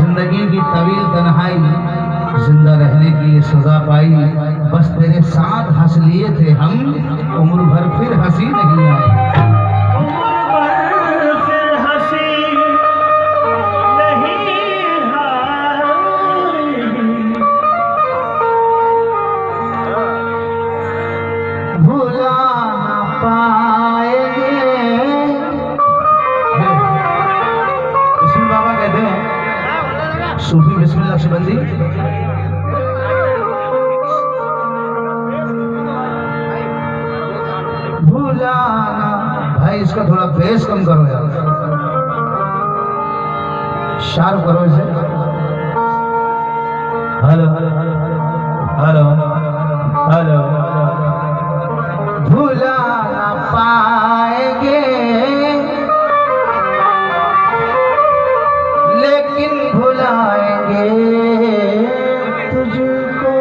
जिंदगी की तवील तन्हाई, जिंदा रहने की ये सजा पाई। बस तेरे साथ हंस लिए थे हम, उम्र भर फिर हंसी नहीं आई। भुला ना पाएंगे, इसमें बाबा कहते हैं सूफी बिस्मिल्लाह नक्शबंदी, भुलाना। भाई इसका थोड़ा बेस कम करो यार, शार्प करो इसे। Hello hello hello hello. भुला ना पाएंगे लेकिन भुलाएंगे तुझको,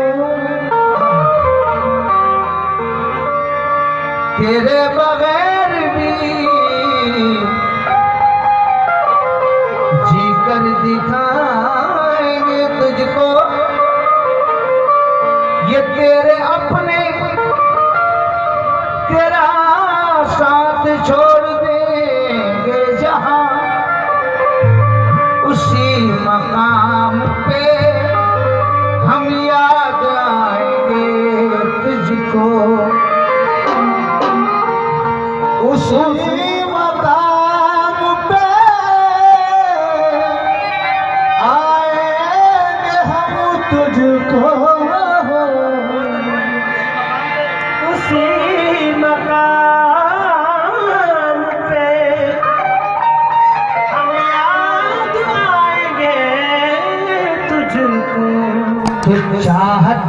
तेरे बगैर भी जी कर दिखाएंगे तुझको। ये तेरे अपने तेरा साथ छोड़ देंगे जहां, उसी मकाम पे हम याद आएंगे तुझको। उसी मकाम पे आएंगे हम तुझको, उसी मकाम पे हम याद आएंगे तुझको। फिर चाहत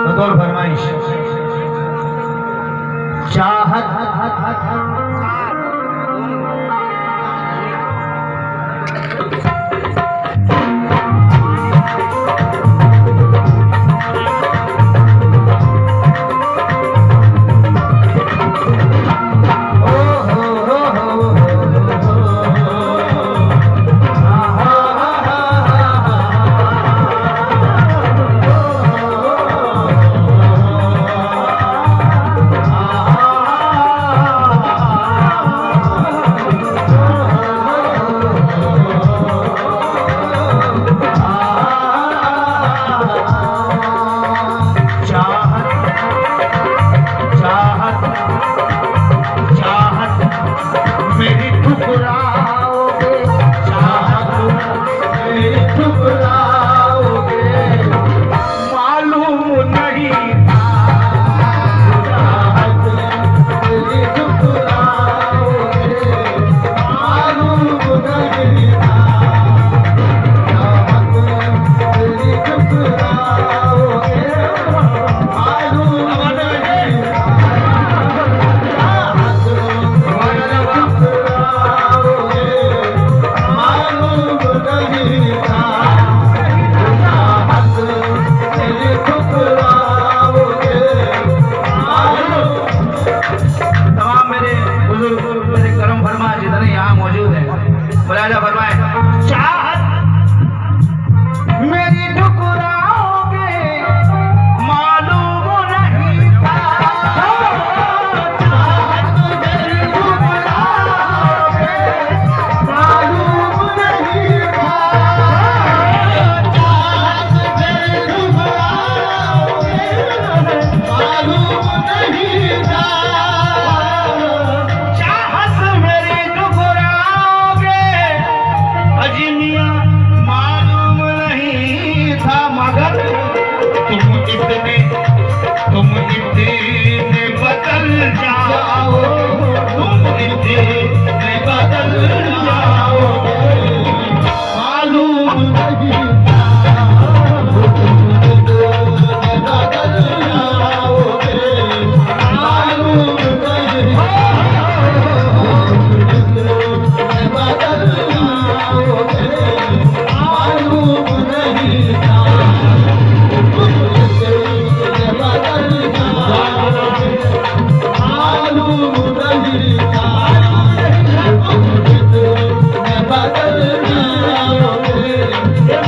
बतौर फरमाइश, चाहत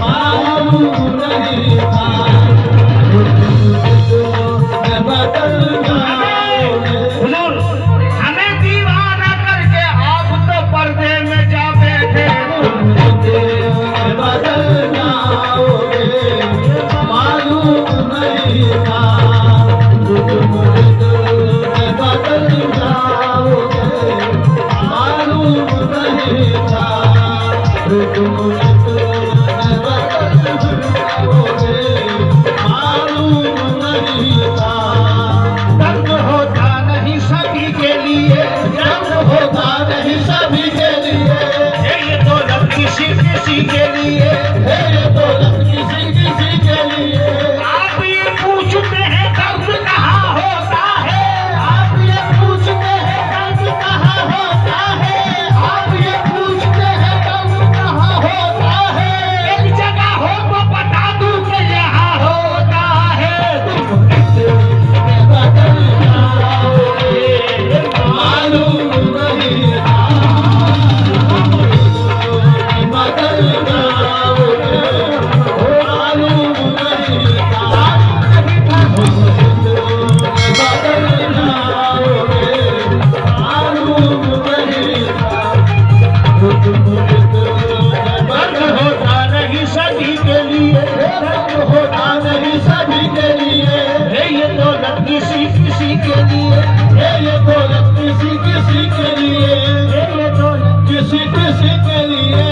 मालूम नहीं था बदल जाओगे। हुजूर, हमें दीवाना करके आप तो पर्दे में जा बैठे, बदल जाओगे। मालूम नहीं था बदल जाओगे। मालूम नहीं था तुम किसी के लिए है ये दौलत किसी के लिए। आप ये पूछते हैं दर्द कहाँ होता है, आप ये पूछते हैं दर्द कहाँ होता है, आप ये पूछते हैं दर्द कहाँ होता है। एक जगह हो तो बता दूं कि यहाँ होता है। तुम बदल जाओगे, मालूम नहीं था बदल जाओगे। मालूम नहीं था बदल जाओगे। मालूम नहीं था दर्द होता नहीं सभी के लिए, दर्द होता नहीं सभी के लिए। है ये दौलत किसी के लिए, है ये दौलत किसी के लिए, है ये दौलत किसी के लिए।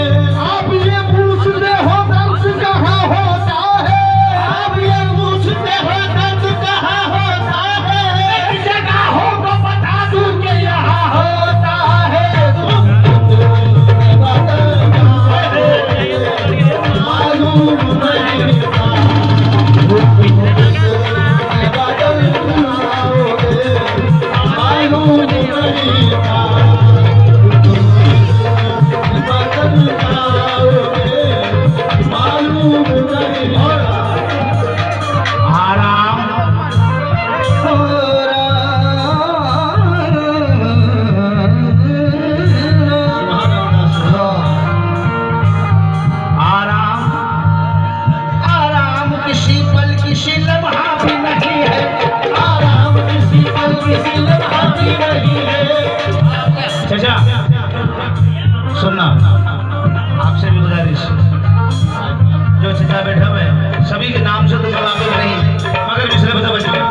आप ये पूछते हो दर्द कहाँ होता है, आप ये पूछते हो दर्द कहाँ होता है। एक जगह हो तो बता दूं कि यहाँ होता है। तुम बदल जाओगे, मालूम नहीं था बदल जाओगे। मालूम नहीं था बदल जाओगे। मालूम नहीं था। आराम हो आराम किसी पल किसी लम्हा भी नहीं है। आराम किसी पल किसी लम्हा भी नहीं है। चाचा सुनना, आपसे भी गुजारिश, जो चिता बैठा हुआ है सभी के नाम से तो वाकिफ नहीं, मगर मिसरे बता बच गए।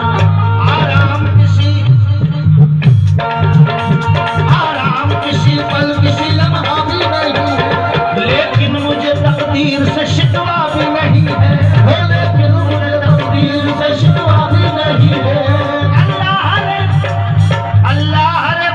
आराम किसी पल किसी लम्हा भी नहीं है, लेकिन मुझे तकदीर से शिकवा भी नहीं है। लेकिन मुझे तकदीर से शिकवा भी नहीं है। अल्लाह रे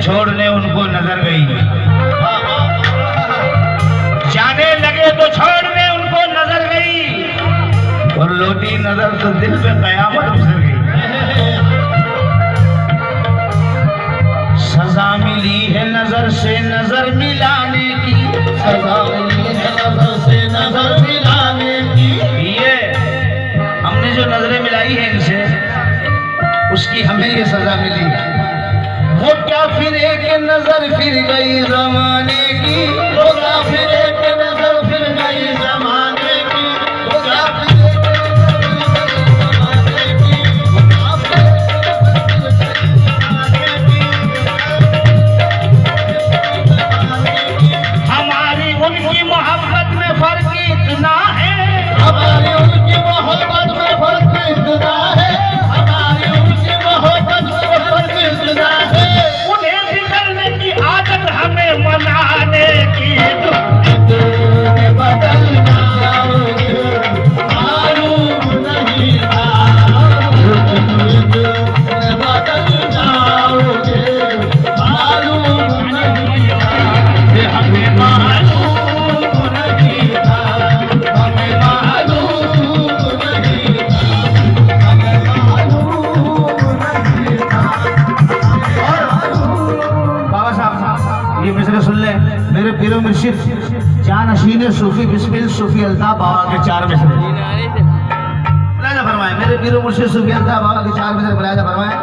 छोड़ने उनको नजर गई, जाने लगे तो छोड़ने उनको नजर गई, और लौटी नजर तो दिल पे कयामत गुजर गई। सजा मिली है नजर से नजर मिलाने की, सजा मिली है नजर से नजर मिलाने की। ये हमने जो नजरें मिलाई है इनसे, उसकी हमें ये सजा मिली। वो क्या फिर एक नजर फिर गई जमाने की, वो क्या फिर एक नजर फिर गई जमाने की, वो क्या फिर एक नजर फिर गई जमाने की। हमारी उनकी मोहब्बत में फर्क इतना है, हमारी उनकी मोहब्बत में फर्क इतना है, हमारी उनकी मोहब्बत में फर्क इतना है। उन्हें बिगड़ने की आदत हमें मनाने की, बदल जाओगे मालूम नहीं था, बदल जाओगे मालूम नहीं था, हमें मालूम नहीं था, हमें मालूम नहीं था, हमें मालूम नहीं था। बाबा साहब ये मिसरे सुन ले, मेरे पीरो मुर्शिद जानशीन सूफी बिस्मिल सूफी अल्ताफ बाबा के 4 मिसरे मुलाजा फरमाए। मेरे पीरो मुर्शिद सूफी अल्ताफ बाबा के 4 मिसरे मुलाजा फरमाए।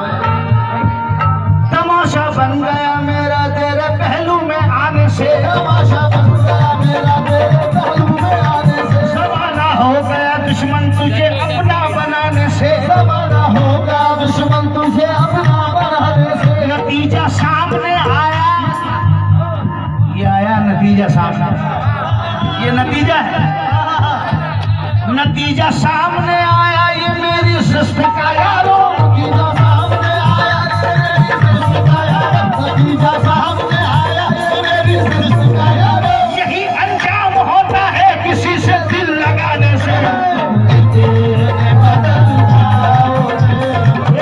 तमाशा बन गया मेरा तेरे पहलू में आने से, तमाशा बन गया मेरा तेरे पहलू में आने से, ज़माना हो गया दुश्मन तुझे अपना बनाने से, ज़माना हो गया दुश्मन तुझे अपना बनाने से। नतीजा सामने आया, ये आया नतीजा सामने, ये नतीजा है, नतीजा सामने आया ये मेरी सृष्टि का यारो, नतीजा सामने आया ये मेरी सृष्टि का यारो, नतीजा सामने आया ये मेरी सृष्टि का यारो। यही अंजाम होता है किसी से दिल लगाने से, बदल जाओगे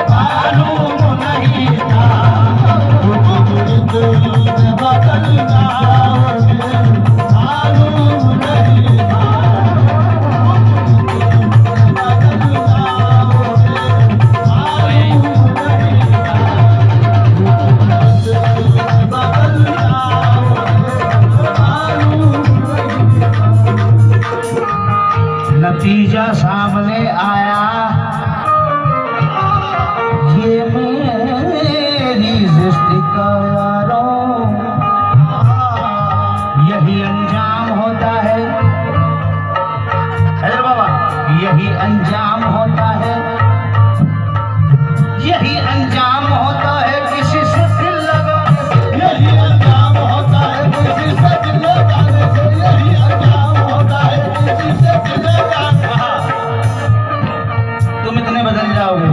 मालूम नहीं था, बदल जाओगे मालूम नहीं था, बदल जाओगे मालूम नहीं था, बदल जाओगे मालूम नहीं था। नतीजा सामने आया ये मेरी सृष्टि का यारो, यही अंजाम होता है, हैदर बाबा यही अंजाम होता है, यही अंजाम होता है किसी से दिल लगाने से, यही अंजाम होता है किसी से दिल लगाने से, यही अंजाम होता है किसी से दिल लगाने से। तुम इतने बदल जाओगे।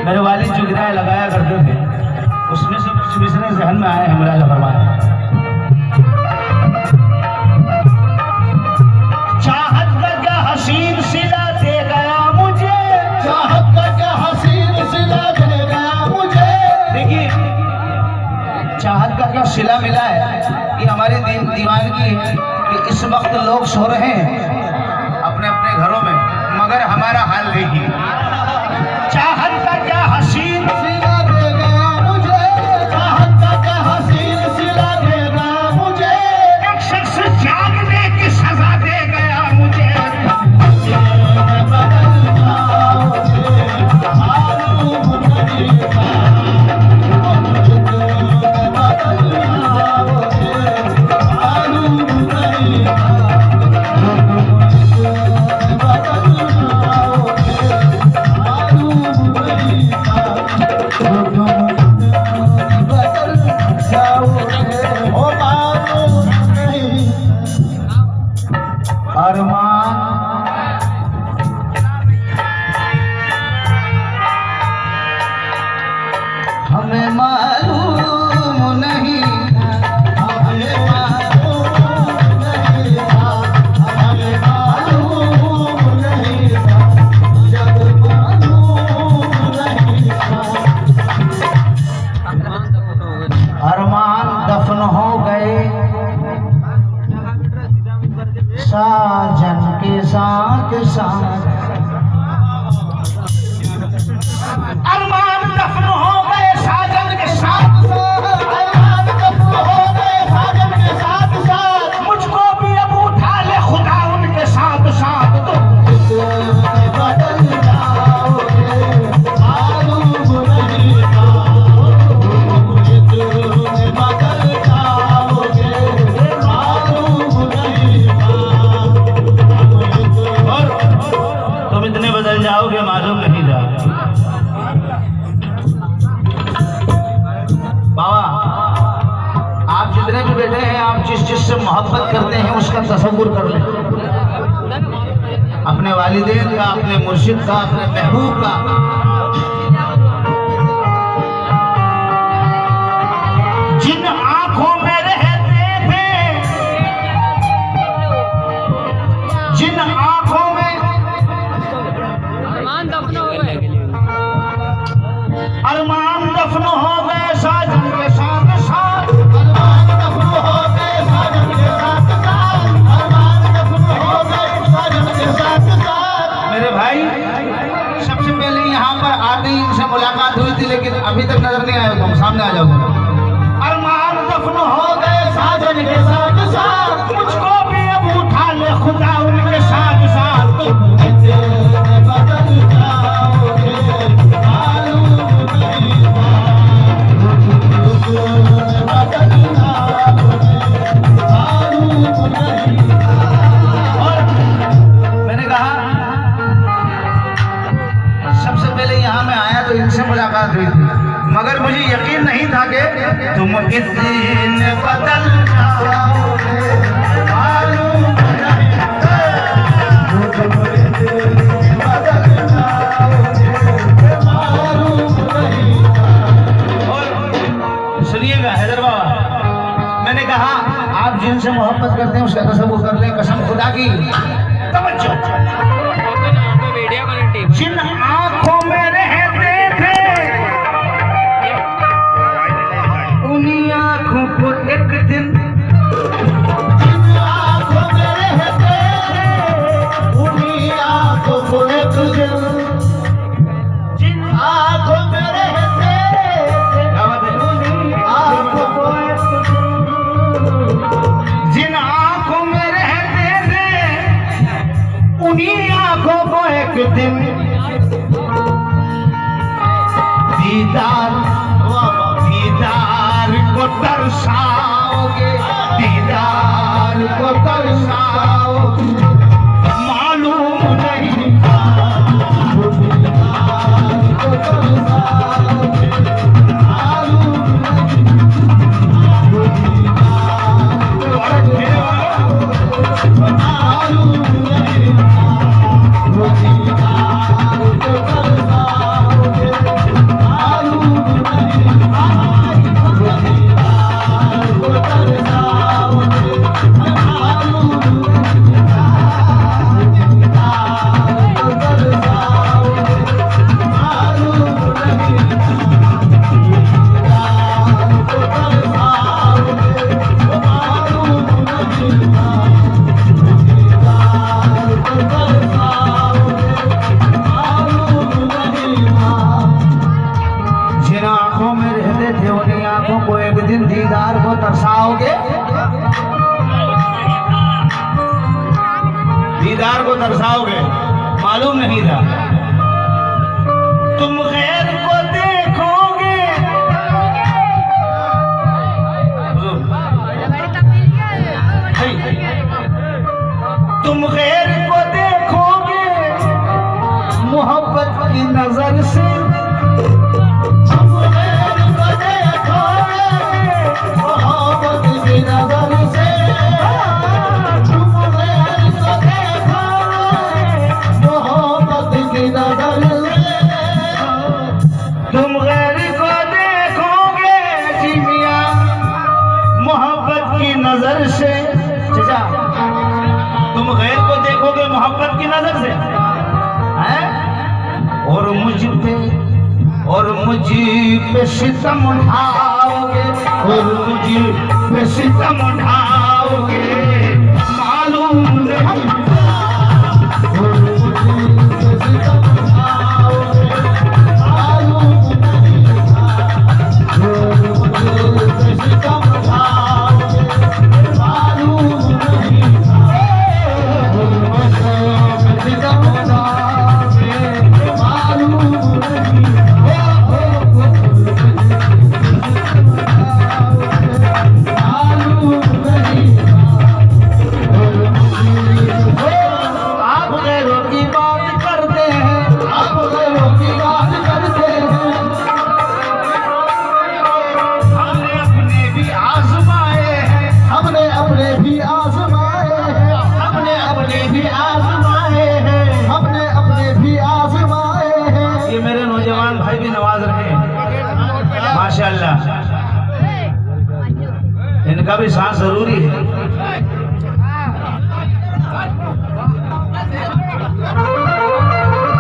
मेरे वालिद जो गिराए लगाया करते थे, उसमें से कुछ मिसरे जहन में आए हैं, मुलाजा फरमाए। चाहत का क्या हसीन सिला दे गया मुझे, चाहत का क्या हसीन सिला दे गया मुझे। देखिए चाहत का क्या सिला मिला है, ये हमारे दीवानगी है कि इस वक्त लोग सो रहे हैं अपने अपने घरों में, मगर हमारा हाल देखिए। चाहत का क्या हसीन सिला दे गया मुझे, चाहत का क्या हसीन सिला दे गया मुझे, एक शख्स जागने की सजा दे गया मुझे। बदल जाओगे मालूम नहीं था, बदल जाओगे मालूम नहीं था, बदल हमें मालूम नहीं, हमें मालूम नहीं था, हमें मालूम नहीं था, जब मालूम नहीं था। साजन के साथ साथ अरमान दफन हो गए साजन के साथ अरमान दफन हो गए साजन के साथ साथ मुझको भी अब उठा ले खुदा उनके साथ साथ तो बदल जाओगे मालूम नहीं बदल जाओगे मालूम नहीं तुम इतने बदल जाओगे मालूम नहीं था। बाबा आप जितने भी बैठे हैं आप जिस जिससे मोहब्बत करते हैं उसका तसव्वुर कर लें, अपने वालिदैन का, अपने मुर्शिद का, अपने महबूब का। जिन आंखों में रहते थे, जिन आंखों में अरमान दफन हो गए साजन के साथ साथ अरमान दफन हो गए साजन के साथ साथ अरमान दफन हो गए साजन के साथ साथ। मेरे भाई सबसे पहले यहाँ पर आते ही इनसे मुलाकात हुई थी लेकिन अभी तक नजर नहीं आया, तुम सामने आ जाओगे। अरमान दफन हो गए साजन के साथ साथ मुझको भी अब उठा ले खुदा उनके साथ साथ तो बदल जाओगे मालूम नहीं बदल जाओगे मालूम नहीं। और मैंने कहा सबसे पहले यहाँ मैं आया तो इनसे मुलाकात हुई थी मगर मुझे यकीन नहीं था कि तुम इतने बदल जाओगे मालूम नहीं बदल जाओगे मालूम नहीं। और सुनिएगा हैदर बाबा, मैंने कहा आप जिनसे मोहब्बत करते हैं उसका तसव्वुर कर लें, कसम खुदा की। तवज्जो, जिन आंखों में रहते थे उन्हीं आंखों को एक दिन, जिन आंखों में रहते थे उन्हीं आंखों को एक दिन, जिन आंखों में रहते थे उन्हीं आंखों को एक दिन, जिन आंखों में रहते थे उन्हीं आंखों को एक दिन दीदार दीदार को तरसाओगे, दीदार को तरसाओगे मालूम नहीं दीदार को तरसाओगे मालूम नहीं मालूम नहीं दीदार को तरसाओगे मालूम नहीं जिन आंखों में रहते थे उन्हीं आंखों को एक दिन दीदार को तरसाओगे, दीदार को तरसाओगे मालूम नहीं था। तुम गैर को देखोगे, तुम गैर को देखोगे मोहब्बत की नजर से, मोहब्बत की नजर से मोहब्बत की नजर से तुम गैर को देखोगे जी मियां मोहब्बत की नजर से। चाचा तुम गैर को देखोगे मोहब्बत की नजर से हैं और मुझ पे सितम उठाओगे और मुझ पे सितम उठाओगे मालूम नहीं इनका भी साथ जरूरी है।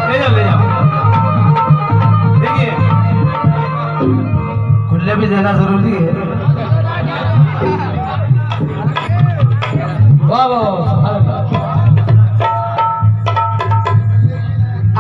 ले जाओ ले जाओ, देखिए खुले भी देना जरूरी है। वाह वाह,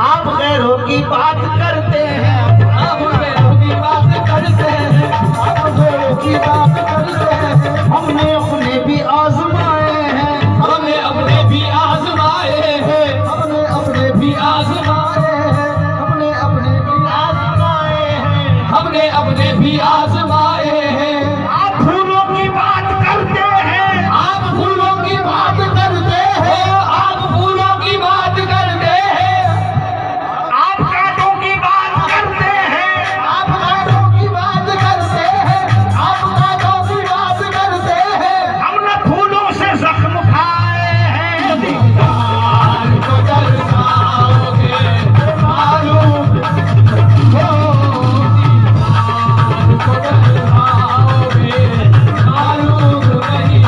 आप गैरों की बात करते हैं, आप गैरों की बात करते हैं, आप गैरों की बात करते हैं। हमने अपने भी आजमाए हैं, हमने अपने भी आजमाए हैं, हमने अपने भी आजमाए हैं, हमने अपने भी आजमाए हैं, हमने अपने भी आजमाए हैं। आप फूलों की बात करते हैं, आप फूलों की बात करते हैं, आप फूलों की बात करते हैं, आप कांटों की बात करते हैं, आप कांटों की बात करते हैं, आप कांटों की बात करते हैं। हमने फूलों से जख्म खाए हैं, दीदार को दर्शाओगे मालूम हो, दीदार को दर्शाओगे मालूम नहीं।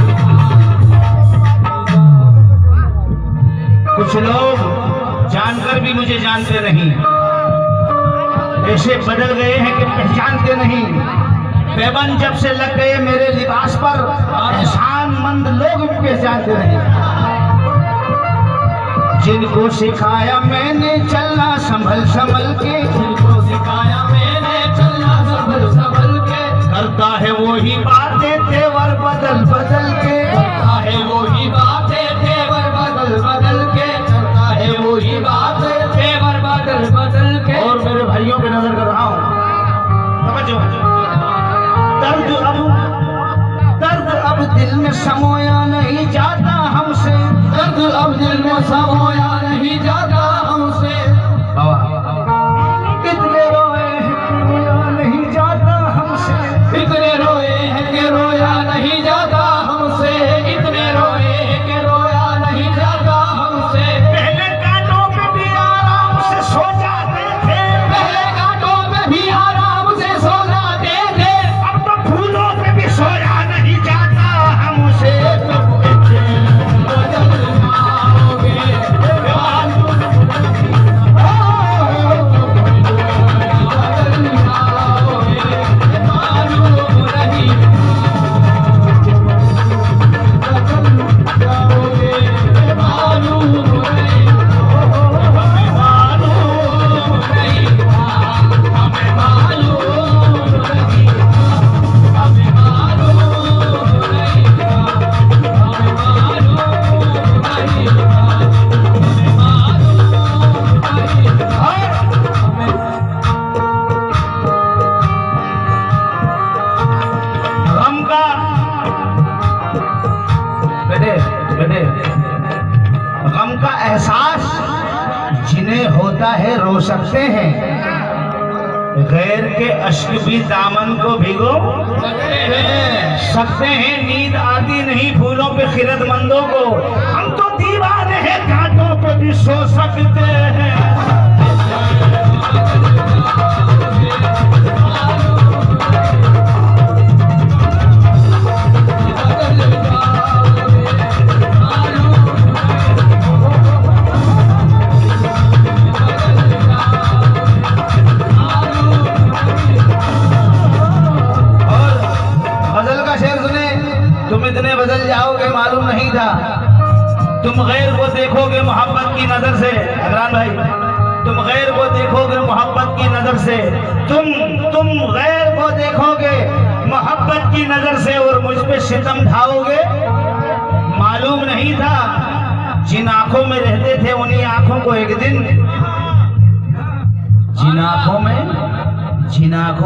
कुछ लोग जानकर भी मुझे जानते नहीं, ऐसे बदल गए हैं कि पहचानते नहीं। पैबंद जब से लग गए मेरे लिबास पर, एहसानमंद लोग भी पहचानते नहीं। जिनको सिखाया मैंने चलना संभल संभल के, जिनको सिखाया मैंने चलना संभल संभल के, करता है वही बातें तेवर बदल बदल के, करता है वही बातें तेवर बदल बदल के, करता है वही बातें तेवर बदल बदल के। और मेरे भाइयों पे नजर कर रहा हूँ, समझो, दर्द अब दिल में समोया नहीं जाता हमसे, दर्द अब दिल में समोया नहीं जाता हमसे। कितने रोए हैं रोया नहीं जाता हमसे, इतने रोए हैं कि रोया नहीं जाता हमसे, इतने रोए हैं कि रोया नहीं जाता हमसे। पहले कांटों पे भी आराम से सो जाते थे, पहले कांटों पे भी आराम से सो जाते थे, अब तो फूलों पे भी सोया नहीं जाता हमसे। गम का एहसास जिन्हें होता है रो सकते हैं, गैर के अश्क भी दामन को भिगो सकते हैं। नींद आती नहीं फूलों पे खिरतमंदों को, हम तो दीवाने हैं कांटों पे भी सो सकते हैं। इतने बदल जाओगे मालूम नहीं था। तुम गैर को देखोगे मोहब्बत की नजर से, अदरान भाई, तुम गैर को देखोगे मोहब्बत की नजर से, तुम गैर को देखोगे मोहब्बत की नजर से और मुझ पे सितम ढाओगे। मालूम नहीं था जिन आंखों में रहते थे उन्हीं आंखों को एक दिन, जिन आंखों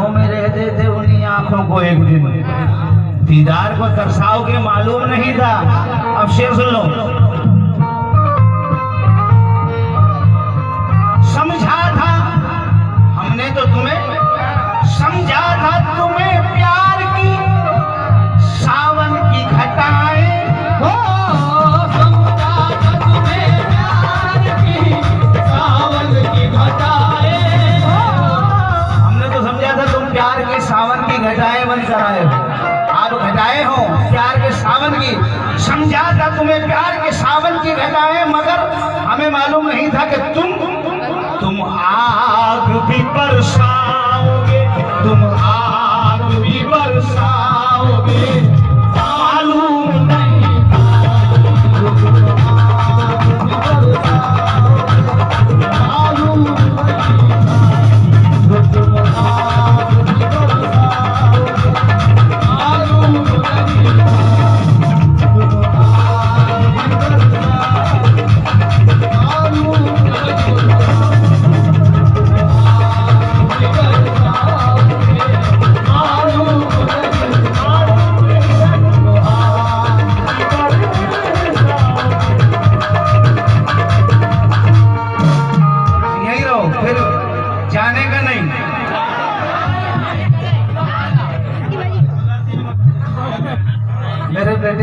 में रहते थे उन्हीं आंखों को एक दिन दीदार को तरसाओगे। मालूम नहीं था। अब शेर सुन लो। समझा था हमने तो तुम्हें, समझा था तुम्हें प्यार की सावन की घटाएं, हो समझा था तुम्हें प्यार की सावन की घटाएं, हमने तो समझा था तुम प्यार के सावन की घटाएं बन कर आए हो। आप घटाए हो, प्यार सावन की घटाएं, मगर हमें मालूम नहीं था कि तुम आग भी बरसाओगे, तुम आग भी बरसाओगे, मालूम नहीं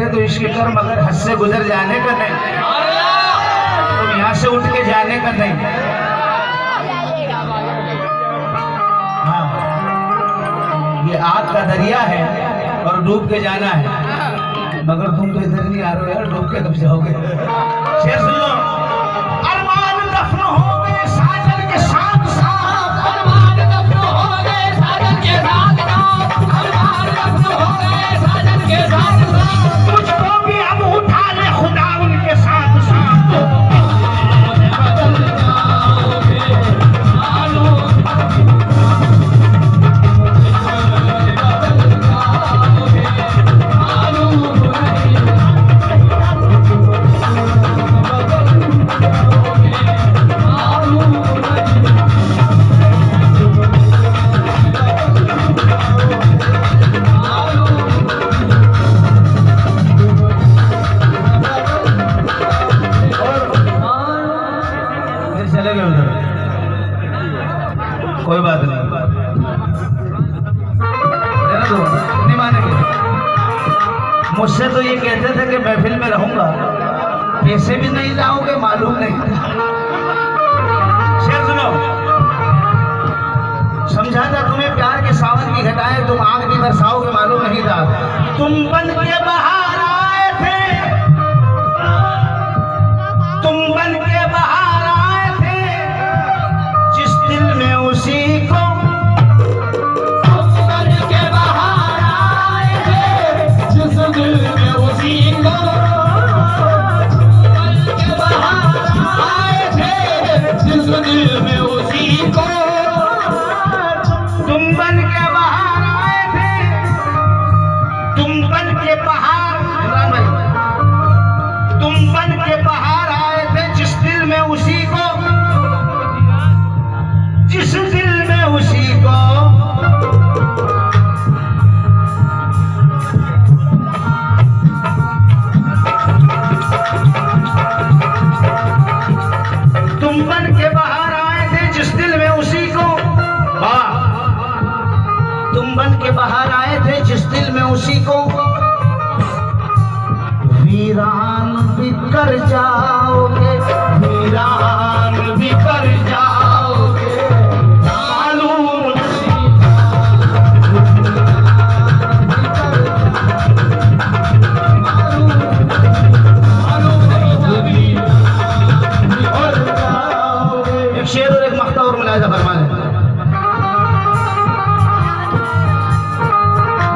तो इसके कर, मगर हद से गुजर जाने का नहीं, तुम यहाँ से उठ के जाने का नहीं। हाँ, ये आग का दरिया है और डूब के जाना है, मगर तुम तो इधर नहीं आ रहे हो यार, डूब के कब जाओगे? शेर सुन लो। अरमान दफन हो गए साजन के साथ साथ, अरमान दफन हो गए साजन के साथ साथ, अरमान दफन हो गए साजन के साथ साथ, मुझको भी अब उठा ले खुदा उनके साथ साथ, बदल जाओगे मालूम, बदल जाओगे मालूम नहीं, कोई बात नहीं, नहीं मानेंगे। मुझसे तो ये कहते थे कि महफिल में रहूंगा, पैसे भी नहीं लाओगे, मालूम नहीं। शेर सुनो, समझा था तुम्हें प्यार के सावन की घटाएं, तुम आग भी बरसाओगे, मालूम नहीं था। तुम बन के बाहर आए थे, तुम बन के बाहर आए थे, जिस दिल में उसी को, तुम बन के बाहर आए थे, जिस दिल में उसी को, बन के बाहर आए थे, जिस दिल में उसी को, तुम बन के बाहर आए थे, तुम बन के बाहर, तुम बन के बाहर आए थे, जिस दिल में उसी को, जिस दिल में उसी को, तुम बन के बाहर आए थे, जिस दिल में उसी को, तुम बन के बाहर आए थे, जिस दिल में उसी को, वीरान भी कर जाओगे, वीरान भी कर जाओगे, मालूम नहीं, मालूम नहीं, एक शेर और एक मख्ता और मुलाहिजा फरमाने।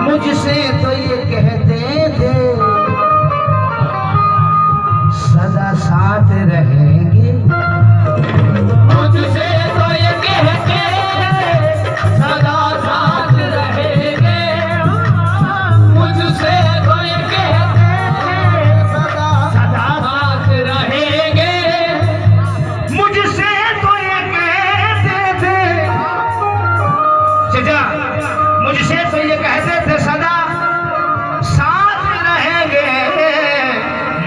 मुझसे तो ये कहते थे सदा साथ रहेंगे, मुझसे तो ये कहते सदा साथ रहेंगे, मुझसे तो ये कहते सदा साथ रहेंगे, मुझसे तो ये कहते थे, चचा मुझसे तो ये कहते थे सदा साथ रहेंगे,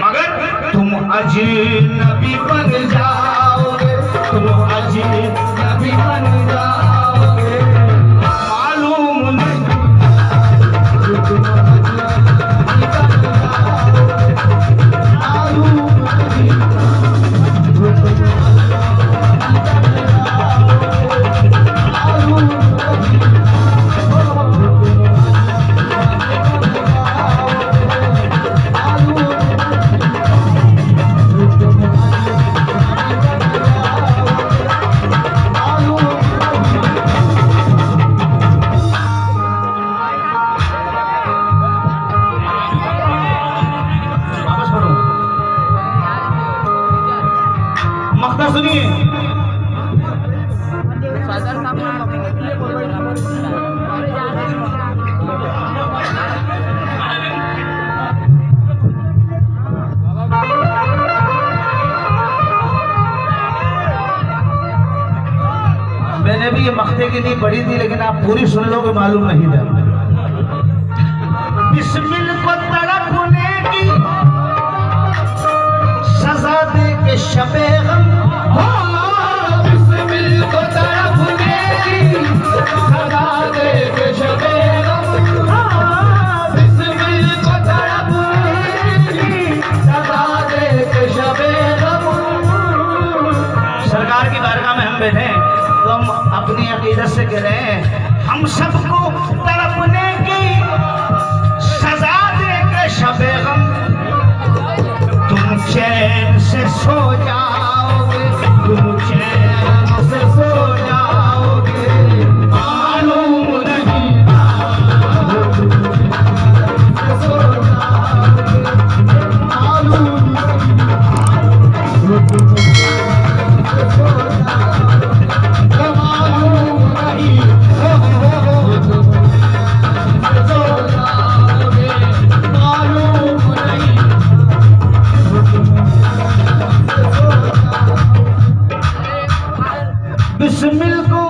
मगर तुम अजनबी बन जाओगे, तुम अजनबी बन जाओगे, मालूम नहीं, तुम अजनबी बन जाओगे, मालूम नहीं, सुनिए। मैंने भी ये मख्ते की नींद पढ़ी थी, लेकिन आप पूरी सुन लो कि मालूम नहीं था। बिस्मिल को तड़पने की सजा दे के शबे गम, बिस्मिल को तड़पने की सजा दे के शबे गम, बिस्मिल को तड़पने की सजा दे के शबे गम। सरकार की बारगाह में हम बैठे तो हम अपनी अकीदत से कह रहे हैं, हम सबको तड़पने की सजा दे के शबे गम, तुम चैन से सो जाओगे, तुम चैन से सो जाओगे, मालूम नहीं सो जाओगे, मालूम बिस्मिल को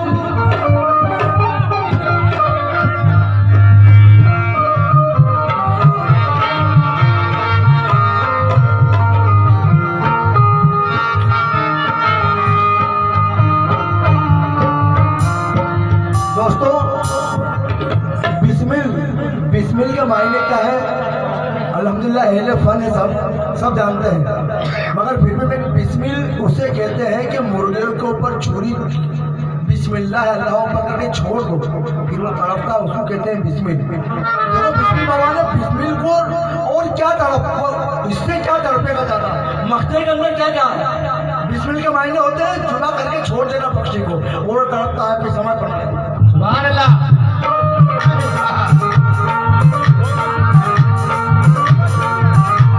दोस्तों, बिस्मिल के मायने क्या है? अल्हम्दुलिल्लाह अहले फन है, सब जानते हैं, मगर फिर भी बिस्मिल उसे कहते हैं कि मुर्गे के ऊपर छुरी बिस्मिल्लाह अल्लाह अकबर के छोड़ दो, फिर वो तड़पता उसको कहते हैं बिस्मिल। देखो बिस्मिल बाबा ने बिस्मिल को और क्या तड़प, इससे क्या तड़पेगा ज्यादा, मख्ते के अंदर क्या क्या है? बिस्मिल के मायने होते हैं जुदा करके छोड़ देना पक्षी को, और तड़पता है, फिर समय पड़ता है। सुभान अल्लाह।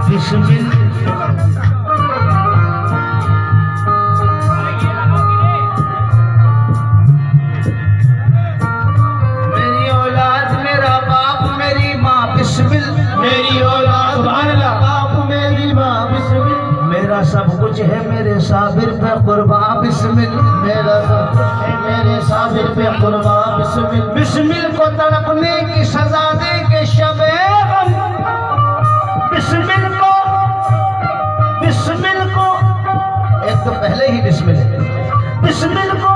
बिस्मिल मेरी औलाद मेरा बाप मेरी माँ बिस्मिल, मेरी औलाद मेरा बाप मेरी माँ बिस्मिल, मेरा सब कुछ है मेरे साबिर पे कुर्बान बिस्मिल, मेरा सब कुछ है मेरे साबिर पे कुर्बान बिस्मिल। बिस्मिल को तड़पने की सजा दे के शबे गम, बिस्मिल को एक तो पहले ही बिस्मिल है, बिस्मिल को